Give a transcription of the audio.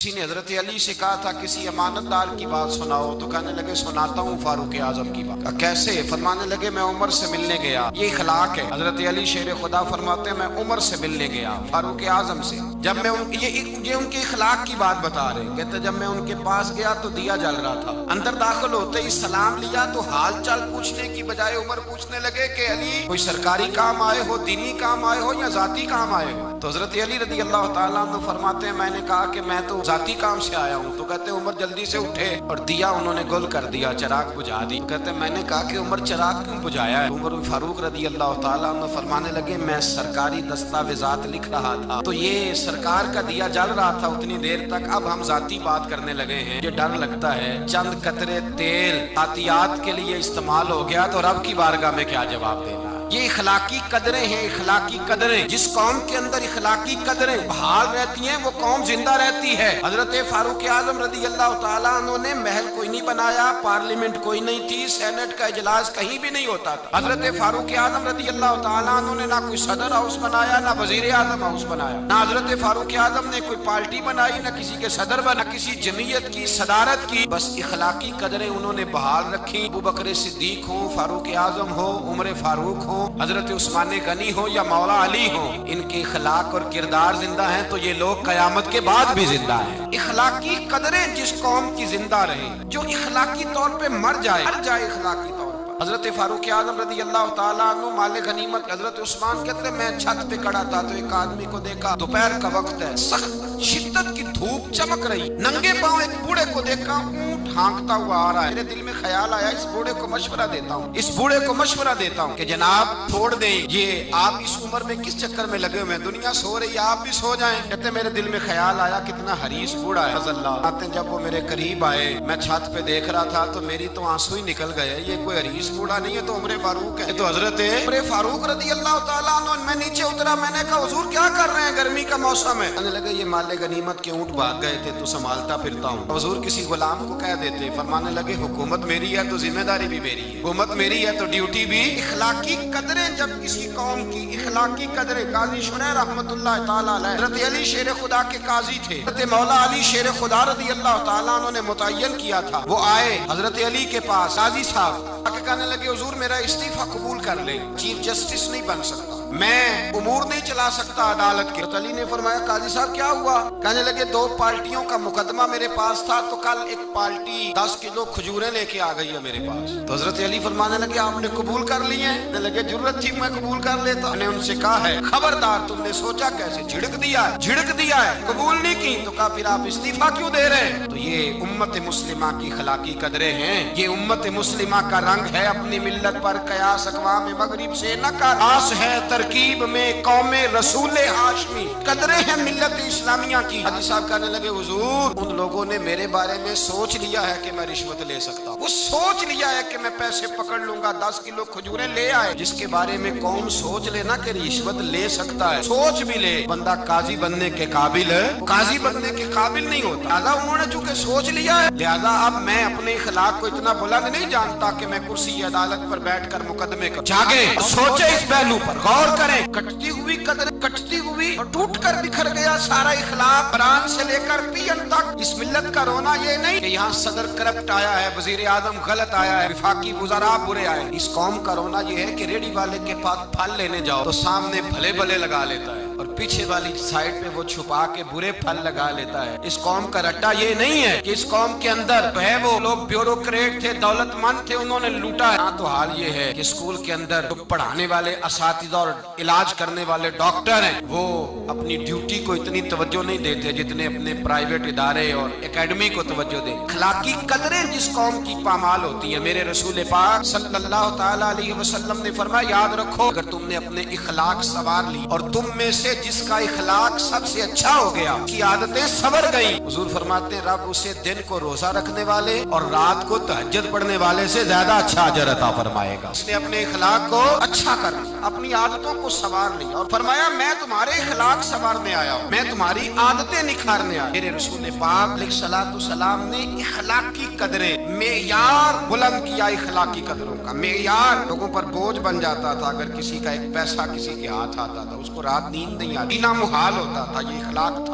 کسی نے حضرت علی سے کہا تھا کسی امانتدار کی بات سناؤ، تو کہنے لگے سناتا ہوں فاروق اعظم کی بات۔ کیسے؟ فرمانے لگے میں عمر سے ملنے گیا، یہ اخلاق ہے۔ حضرت علی شیر خدا فرماتے ہیں میں عمر سے ملنے گیا، فاروق اعظم سے، جب میں یہ ان کے اخلاق کی بات بتا رہے ہیں۔ کہتے جب میں ان کے پاس گیا تو دیا جل رہا تھا، اندر داخل ہوتے ہی سلام لیا تو حال چال پوچھنے کی بجائے عمر پوچھنے لگے کہ علی کوئی سرکاری کام آئے ہو، دینی کام آئے ہو یا ذاتی کام آئے ہو؟ تو حضرت علی رضی اللہ تعالیٰ عنہ فرماتے ہیں میں نے کہا کہ میں تو ذاتی کام سے آیا ہوں۔ تو کہتے ہیں عمر جلدی سے اٹھے اور دیا انہوں نے گل کر دیا، چراغ بجھا دی۔ کہتے ہیں میں نے کہا کہ عمر چراغ کیوں بجھایا ہے؟ عمر فاروق رضی اللہ تعالیٰ عنہ فرمانے لگے میں سرکاری دستاویزات لکھ رہا تھا، تو یہ سرکار کا دیا جل رہا تھا اتنی دیر تک، اب ہم ذاتی بات کرنے لگے ہیں، یہ ڈر لگتا ہے چند قطرے تیل ذاتیات کے لیے استعمال ہو گیا تو رب کی بارگاہ میں کیا جواب دینا۔ یہ اخلاقی قدریں ہیں، اخلاقی قدریں۔ جس قوم کے اندر اخلاقی قدریں بحال رہتی ہیں وہ قوم زندہ رہتی ہے۔ حضرت فاروق اعظم رضی اللہ تعالیٰ عنہ نے محل کوئی نہیں بنایا، پارلیمنٹ کوئی نہیں تھی، سینٹ کا اجلاس کہیں بھی نہیں ہوتا تھا۔ حضرت فاروق اعظم رضی اللہ تعالیٰ عنہ نے نہ کوئی صدر ہاؤس بنایا، نہ وزیر اعظم ہاؤس بنایا، نہ حضرت فاروق اعظم نے کوئی پارٹی بنائی، نہ کسی کے صدر بنا، نہ کسی جمعیت کی صدارت کی، بس اخلاقی قدریں انہوں نے بحال رکھی۔ ابو بکر صدیق ہوں، فاروق اعظم ہو، عمر فاروق ہو، حضرت عثمان غنی ہو یا مولا علی ہو، ان کے اخلاق اور کردار زندہ ہیں تو یہ لوگ قیامت کے بعد بھی زندہ ہیں۔ اخلاقی قدریں جس قوم کی زندہ رہے، جو اخلاقی طور پہ مر جائے اخلاقی طور پر۔ حضرت فاروق اعظم رضی اللہ تعالیٰ عنہ مال غنیمت، حضرت عثمان کہتے ہیں میں چھت پہ کھڑا تھا تو ایک آدمی کو دیکھا، دوپہر کا وقت ہے، سخت شدت کی دھوپ چمک رہی، ننگے پاؤں ایک بوڑھے کو دیکھا، اونٹ ہانکتا ہوا آ رہا ہے۔ میرے دل میں خیال آیا اس بوڑھے کو مشورہ دیتا ہوں کہ جناب چھوڑ دیں، یہ آپ اس عمر میں کس چکر میں لگے ہوئے ہیں، دنیا سو رہی ہے آپ بھی سو جائیں۔ کہتے میرے دل میں خیال آیا کتنا حریص بوڑھا ہے رضی اللہ عنہ۔ جب وہ میرے قریب آئے میں چھت پہ دیکھ رہا تھا تو میری تو آنسو ہی نکل گئے، یہ کوئی حریص بوڑھا نہیں ہے تو عمر فاروق ہے، تو حضرت عمر فاروق رضی اللہ تعالیٰ عنہ۔ میں نیچے اترا، میں نے کہا حضور کیا کر رہے ہیں، گرمی کا موسم ہے۔ کہنے لگے یہ مال غنیمت کے اونٹ بھاگ گئے تھے تو سنبھالتا پھرتا ہوں۔ حضور کسی غلام کو کہہ دیتے، فرمانے لگے حکومت میری ہے تو ذمہ داری بھی میری ہے، حکومت میری ہے تو ڈیوٹی بھی۔ اخلاقی قدریں جب کسی قوم کی اخلاقی قدریں، قاضی شریح رحمۃ اللہ تعالیٰ علیہ حضرت علی شیر خدا کے قاضی تھے، حضرت مولا علی شیر خدا رضی اللہ تعالیٰ عنہ نے متعین کیا تھا، وہ آئے حضرت علی کے پاس، قاضی صاحب کہنے لگے حضور میرا استعفیٰ قبول کر لیں، چیف جسٹس نہیں بن سکتا، میں امور نہیں چلا سکتا عدالت کے۔ حضرت علی نے فرمایا قاضی صاحب کیا ہوا؟ کہنے لگے دو پارٹیوں کا مقدمہ میرے پاس تھا تو کل ایک پارٹی 10 کلو کھجوریں لے کے آ گئی ہے میرے پاس، تو حضرت علی فرمانے لگے آپ نے قبول کر لی ہیں؟ کہنے لگے ضرورت تھی میں قبول کر لیتا۔ میں نے ان سے کہا ہے خبردار تم نے سوچا کیسے، جھڑک دیا ہے، قبول نہیں کی، تو کہا پھر آپ استعفیٰ کیوں دے رہے ہیں؟ تو یہ امت مسلمہ کی اخلاقی قدریں ہیں، یہ امت مسلمہ کا رنگ ہے، اپنی ملت پر قیاس اقوام مغرب سے نہ کر، آس ہے ترکیب میں قوم رسول ہاشمی، قدریں ہیں ملت اسلامیہ کی۔ حاجی صاحب کہنے لگے حضور ان لوگوں نے میرے بارے میں سوچ لیا ہے کہ میں رشوت لے سکتا ہوں، وہ سوچ لیا ہے کہ میں پیسے پکڑ لوں گا، 10 کلو کھجوریں لے آئے۔ جس کے بارے میں قوم سوچ لینا کہ رشوت لے سکتا ہے، سوچ بھی لے، بندہ قاضی بننے کے قابل ہے، قاضی بننے کے قابل نہیں ہوتا۔ لہذا انہوں نے چونکہ سوچ لیا ہے، لہذا اب میں اپنے اخلاق کو اتنا بلند نہیں جانتا کہ میں کرسی عدالت پر بیٹھ کر مقدمے کا جاگے سوچے، اس پہلو پر غور کریں۔ کٹتی ہوئی قدریں، کٹتی ہوئی اور ٹوٹ کر بکھر گیا سارا اخلاق، بران سے لے کر پین تک۔ اس ملت کا رونا یہ نہیں کہ یہاں صدر کرپٹ آیا ہے، وزیر اعظم غلط آیا ہے، وفاقی وزراء برے آئے۔ اس قوم کا رونا یہ ہے کہ ریڑھی والے کے پاس پھل لینے جاؤ تو سامنے بھلے بھلے لگا لیتا ہے اور پیچھے والی سائڈ پہ وہ چھپا کے برے پھل لگا لیتا ہے۔ اس قوم کا رٹا یہ نہیں ہے کہ اس قوم کے اندر ہے وہ لوگ بیوروکریٹ تھے، دولت مند تھے، انہوں نے لوٹا ہے۔ تو حال یہ ہے کہ اسکول کے اندر جو پڑھانے والے اساتذہ اور علاج کرنے والے ڈاکٹر ہیں وہ اپنی ڈیوٹی کو اتنی توجہ نہیں دیتے جتنے اپنے پرائیویٹ ادارے اور اکیڈمی کو توجہ دیں۔ اخلاقی قدریں جس قوم کی پامال ہوتی ہیں، میرے رسول پاک صلی اللہ تعالیٰ علیہ وسلم نے فرمایا یاد رکھو اگر تم نے اپنے اخلاق سنوار لی اور تم میں سے جس کا اخلاق سب سے اچھا ہو گیا، کی عادتیں سنور گئی، حضور فرماتے ہیں رب اسے دن کو روزہ رکھنے والے اور رات کو تہجد پڑھنے والے سے زیادہ اچھا اجر عطا فرمائے گا۔ اس نے اپنے اخلاق کو اچھا کر لیا، اپنی عادتوں کو سنوار لیا اور فرمایا میں تمہارے اخلاق سنوارنے آیا ہوں، میں تمہاری عادتیں نکھارنے آیا۔ میرے رسول پاک علیہ الصلوۃ والسلام نے اخلاقی قدریں، معیار بلند کیا اخلاقی قدروں کا معیار۔ لوگوں پر بوجھ بن جاتا تھا اگر کسی کا ایک پیسہ کسی کے ہاتھ آتا تھا، اس کو رات نیند نہیں آتی، محال ہوتا تھا، یہ اخلاق تھا۔